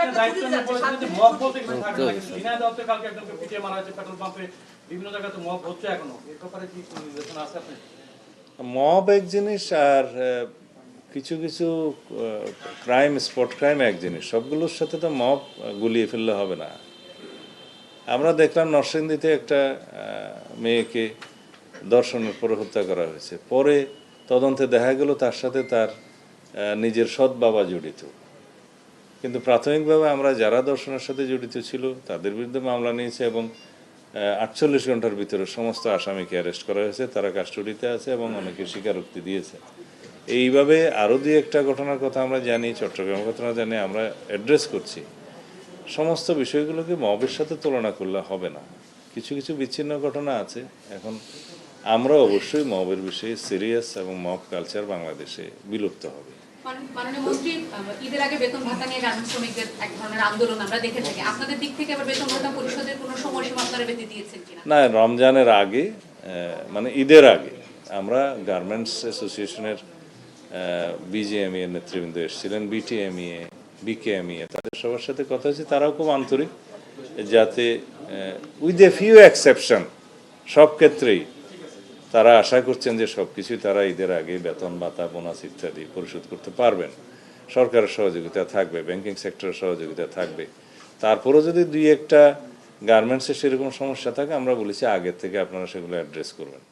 আপনি দায়িত্ব নিয়ে বলেছেন যে মব বলতে কিছু থাকে না, কিন্তু ঝিনাইদহে কালকে একজনকে পিটিয়ে মারা হয়েছে পেট্রোল পাম্পে, বিভিন্ন জায়গায় তো মব হচ্ছে এখনো, এর ব্যাপারে কি নির্দেশনা আছে আপনি? মব এক জিনিস, আর কিছু কিছু ক্রাইম, স্পট ক্রাইম এক জিনিস। সবগুলোর সাথে তো মব গুলিয়ে ফেললে হবে না। আমরা দেখলাম নরসিংদীতে একটা মেয়েকে ধর্ষণের পরে হত্যা করা হয়েছে, পরে তদন্তে দেখা গেল তার সাথে তার নিজের সৎ বাবা জড়িত। কিন্তু প্রাথমিকভাবে আমরা যারা ধর্ষণের সাথে জড়িত ছিল তাদের বিরুদ্ধে মামলা নিয়েছে এবং 48 ঘন্টার ভিতরে সমস্ত আসামিকে অ্যারেস্ট করা হয়েছে, তারা কাস্টডিতে আছে এবং অনেকে স্বীকারোক্তি দিয়েছে। এইভাবে আরও দুই একটা ঘটনার কথা আমরা জানি, চট্টগ্রামের ঘটনা জানি, আমরা অ্যাড্রেস করছি। সমস্ত বিষয়গুলোকে মবের সাথে তুলনা করলে হবে না, কিছু কিছু বিচ্ছিন্ন ঘটনা আছে। এখন আমরা অবশ্যই মবের বিষয়ে সিরিয়াস এবং মব কালচার বাংলাদেশে বিলুপ্ত হবে। মাননীয় মন্ত্রী, ঈদের আগে বেতন ভাতা নিয়ে গার্মেন্টস শ্রমিকদের এক ধরনের আন্দোলন আমরা দেখে থাকি। আপনাদের দিক থেকে আবার বেতন ভাতা পরিশোধের কোনো সময়সীমা আপনারা বেঁধে দিয়েছেন কিনা? না, রমজানের আগে, মানে ঈদের আগে আমরা গার্মেন্টস অ্যাসোসিয়েশনের বিজিএমই এর নেতৃবৃন্দ এসেছিলেন, বিটিএমইএ, বিকেএমইএ, তাদের সবার সাথে কথা হয়েছে। তারাও খুব আন্তরিক, যাতে উইথ এ ফিউ এক্সেপশন সব ক্ষেত্রেই তারা আশা করছেন যে সব কিছুই তারা ঈদের আগে বেতন ভাতা, বোনাস ইত্যাদি পরিশোধ করতে পারবেন। সরকারের সহযোগিতা থাকবে, ব্যাংকিং সেক্টরের সহযোগিতা থাকবে। তারপরেও যদি দুই একটা গার্মেন্টসের সেরকম সমস্যা থাকে, আমরা বলেছি আগের থেকে আপনারা সেগুলো অ্যাড্রেস করবেন।